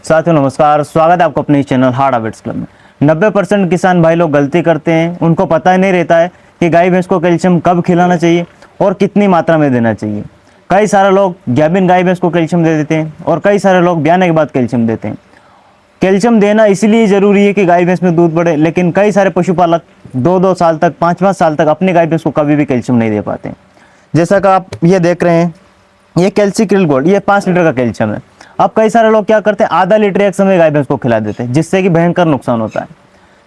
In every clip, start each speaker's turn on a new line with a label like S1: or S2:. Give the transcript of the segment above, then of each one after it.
S1: साथियों नमस्कार, स्वागत है आपको अपने इस चैनल हार्ड हैबिट्स क्लब में। 90% किसान भाई लोग गलती करते हैं, उनको पता ही नहीं रहता है कि गाय भैंस को कैल्शियम कब खिलाना चाहिए और कितनी मात्रा में देना चाहिए। कई सारे लोग गाभिन गाय भैंस को कैल्शियम दे देते हैं और कई सारे लोग ब्याने के बाद कैल्शियम देते हैं। कैल्शियम देना इसलिए ज़रूरी है कि गाय भैंस में दूध बढ़े, लेकिन कई सारे पशुपालक 2-2 साल तक 5-5 साल तक अपनी गाय भैंस को कभी भी कैल्शियम नहीं दे पाते। जैसा कि आप ये देख रहे हैं, ये कैल्सीक्रिल गोल्ड, ये 5 लीटर का कैल्शियम है। अब कई सारे लोग क्या करते हैं, आधा लीटर एक समय गाय भैंस को खिला देते हैं, जिससे कि भयंकर नुकसान होता है।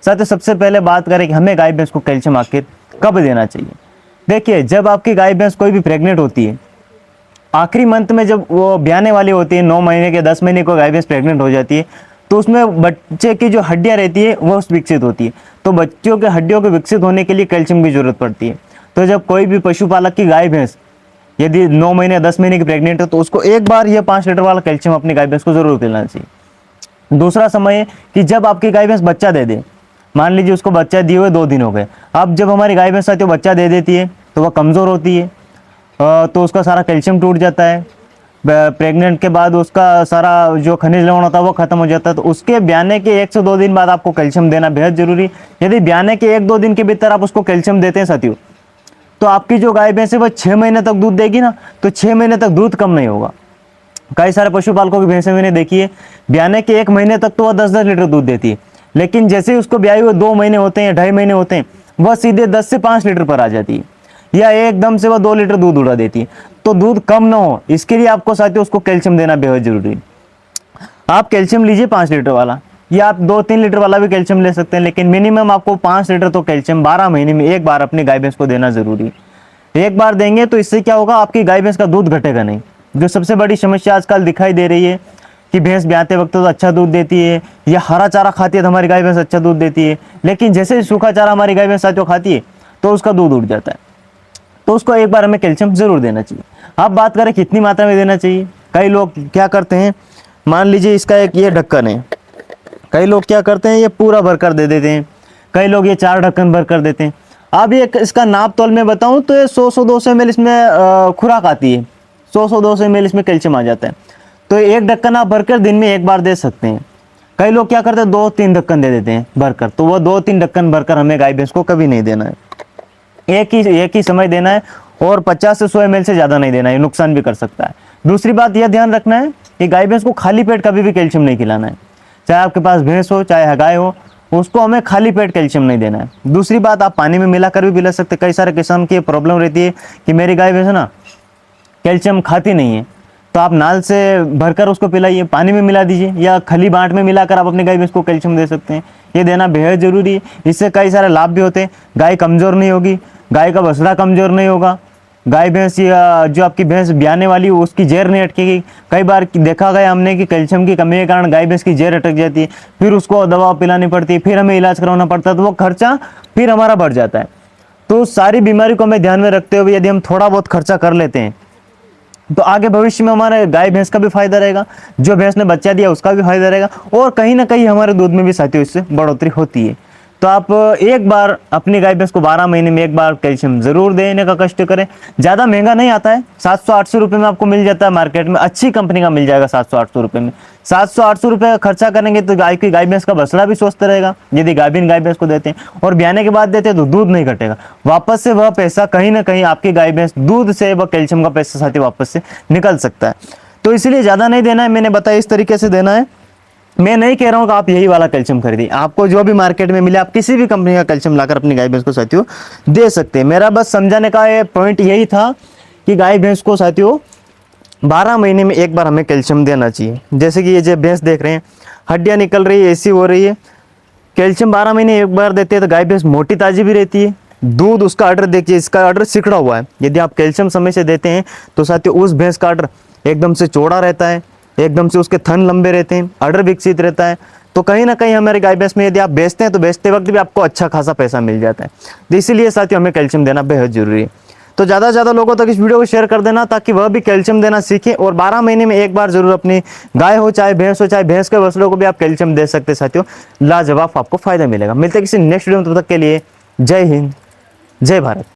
S1: साथ ही सबसे पहले बात करें कि हमें गाय भैंस को कैल्शियम आखिर कब देना चाहिए। देखिए, जब आपकी गाय भैंस कोई भी प्रेग्नेंट होती है, आखिरी मंथ में जब वो ब्याने वाली होती है, 9 महीने के 10 महीने को गाय भैंस प्रेग्नेंट हो जाती है, तो उसमें बच्चे की जो हड्डियां रहती है वो विकसित होती है। तो बच्चों के हड्डियों के विकसित होने के लिए कैल्शियम की जरूरत पड़ती है। तो जब कोई भी पशुपालक की गाय भैंस यदि 9 महीने 10 महीने की प्रेग्नेंट है, तो उसको एक बार यह 5 लीटर वाला कैल्शियम अपनी गाय भैंस को जरूर पिलाना चाहिए। दूसरा समय है कि जब आपकी गाय भैंस बच्चा दे दे, मान लीजिए उसको बच्चा दिए हुए 2 दिन हो गए। अब जब हमारी गाय भैंस साथियों बच्चा दे देती है तो वह कमज़ोर होती है, तो उसका सारा कैल्शियम टूट जाता है। प्रेग्नेंट के बाद उसका सारा जो खनिज लवण होता है वो खत्म हो जाता है। तो उसके ब्याने के 1 से 2 दिन बाद आपको कैल्शियम देना बेहद जरूरी। यदि ब्याने के 1-2 दिन के भीतर आप उसको कैल्शियम देते हैं साथियों, तो आपकी जो गाय भैंस है वह 6 महीने तक दूध देगी ना, तो 6 महीने तक दूध कम नहीं होगा। कई सारे पशुपालकों की भैंसें मैंने देखी है, ब्याने के 1 महीने तक तो वह 10-10 लीटर दूध देती है, लेकिन जैसे ही उसको ब्याए हुए 2 महीने होते हैं, 2.5 महीने होते हैं, वह सीधे 10 से 5 लीटर पर आ जाती है, या एकदम से वह 2 लीटर दूध उड़ा देती है। तो दूध कम ना हो, इसके लिए आपको साथियों उसको कैल्शियम देना बेहद जरूरी है। आप कैल्शियम लीजिए 5 लीटर वाला, या आप 2-3 लीटर वाला भी कैल्शियम ले सकते हैं, लेकिन मिनिमम आपको 5 लीटर तो कैल्शियम 12 महीने में एक बार अपनी गाय भैंस को देना जरूरी है। एक बार देंगे तो इससे क्या होगा, आपकी गाय भैंस का दूध घटेगा नहीं। जो सबसे बड़ी समस्या आजकल दिखाई दे रही है कि भैंस ब्याते वक्त तो अच्छा दूध देती है, या हरा चारा खाती है तो हमारी गाय भैंस अच्छा दूध देती है, लेकिन जैसे सूखा चारा हमारी गाय भैंस साथियों खाती है तो उसका दूध उड़ जाता है। तो उसको एक बार हमें कैल्शियम जरूर देना चाहिए। अब बात करें कितनी मात्रा में देना चाहिए। कई लोग क्या करते हैं, मान लीजिए इसका एक ये ढक्कन है, कई लोग क्या करते हैं ये पूरा भरकर दे देते हैं, कई लोग ये 4 ढक्कन भर कर देते हैं। अब ये इसका नाप तोल में बताऊं तो ये 100-200 ml इसमें खुराक आती है, 100-200 ml इसमें कैल्शियम आ जाता है। तो एक ढक्कन आप भरकर दिन में एक बार दे सकते हैं। कई लोग क्या करते हैं 2-3 ढक्कन दे देते हैं भरकर, तो वह 2-3 ढक्कन भरकर हमें गाय भैंस को कभी नहीं देना है। एक ही समय देना है, और 50 से 100 ml से ज़्यादा नहीं देना है, नुकसान भी कर सकता है। दूसरी बात यह ध्यान रखना है कि गाय भैंस को खाली पेट कभी भी कैल्शियम नहीं खिलाना है। चाहे आपके पास भैंस हो चाहे गाय हो, उसको हमें खाली पेट कैल्शियम नहीं देना है। दूसरी बात, आप पानी में मिलाकर भी पिला सकते। कई सारे किसान की ये प्रॉब्लम रहती है कि मेरी गाय भैंस ना कैल्शियम खाती नहीं है, तो आप नाल से भरकर उसको पिलाइए, पानी में मिला दीजिए, या खली बांट में मिलाकर आप अपनी गाय भैंस को कैल्शियम दे सकते हैं। ये देना बेहद जरूरी है। इससे कई सारे लाभ भी होते हैं। गाय कमज़ोर नहीं होगी, गाय का बछड़ा कमज़ोर नहीं होगा, गाय भैंस या जो आपकी भैंस ब्याने वाली हो उसकी जैर नहीं अटकेगी। कई बार देखा गया हमने कि कैल्शियम की कमी के कारण गाय भैंस की जैर अटक जाती है, फिर उसको दवा पिलानी पड़ती है, फिर हमें इलाज करवाना पड़ता है, तो वो खर्चा फिर हमारा बढ़ जाता है। तो सारी बीमारी को हमें ध्यान में रखते हुए यदि हम थोड़ा बहुत खर्चा कर लेते हैं, तो आगे भविष्य में हमारे गाय भैंस का भी फायदा रहेगा, जो भैंस ने बच्चा दिया उसका भी फायदा रहेगा, और कहीं ना कहीं हमारे दूध में भी साथियों इससे बढ़ोतरी होती है। तो आप एक बार अपनी गाय भैंस को 12 महीने में एक बार कैल्शियम जरूर देने का कष्ट करें। ज़्यादा महंगा नहीं आता है, 700-800 रुपये में आपको मिल जाता है मार्केट में, अच्छी कंपनी का मिल जाएगा 700-800 रुपये में। 700-800 रुपये का खर्चा करेंगे तो गाय भैंस का बछड़ा भी स्वस्थ रहेगा यदि गाभिन गाय भैंस को देते हैं, और ब्याने के बाद देते हैं तो दूध नहीं घटेगा। वापस से वह पैसा कहीं ना कहीं आपकी गाय भैंस दूध से वह कैल्शियम का पैसा साथी वापस से निकल सकता है। तो इसलिए ज़्यादा नहीं देना है, मैंने बताया इस तरीके से देना है। मैं नहीं कह रहा हूँ कि आप यही वाला कैल्शियम खरीदिए, आपको जो भी मार्केट में मिले आप किसी भी कंपनी का कैल्शियम लाकर अपनी गाय भैंस को साथियों दे सकते हैं। मेरा बस समझाने का ये पॉइंट यही था कि गाय भैंस को साथियों 12 महीने में एक बार हमें कैल्शियम देना चाहिए। जैसे कि ये जो भैंस देख रहे हैं, हड्डियाँ निकल रही है, ऐसी हो रही है, कैल्शियम 12 महीने एक बार देते हैं तो गाय भैंस मोटी ताजी भी रहती है। दूध उसका ऑर्डर देखिए, इसका ऑर्डर सिकड़ा हुआ है। यदि आप कैल्शियम समय से देते हैं तो साथियों उस भैंस का ऑर्डर एकदम से चौड़ा रहता है, एकदम से उसके थन लंबे रहते हैं, ऑर्डर विकसित रहता है। तो कहीं ना कहीं हमारे गाय भैंस में यदि आप बेचते हैं तो बेचते वक्त भी आपको अच्छा खासा पैसा मिल जाता है। तो इसीलिए साथियों हमें कैल्शियम देना बेहद जरूरी है। तो ज़्यादा से ज़्यादा लोगों तक इस वीडियो को शेयर कर देना, ताकि वह भी कैल्शियम देना सीखें, और 12 महीने में एक बार जरूर अपनी गाय हो चाहे भैंस हो, चाहे भैंस के बछड़ों को भी आप कैल्शियम दे सकते हैं साथियों। लाजवाब आपको फायदा मिलेगा। मिलते हैं किसी नेक्स्ट वीडियो में, तब तक के लिए जय हिंद, जय भारत।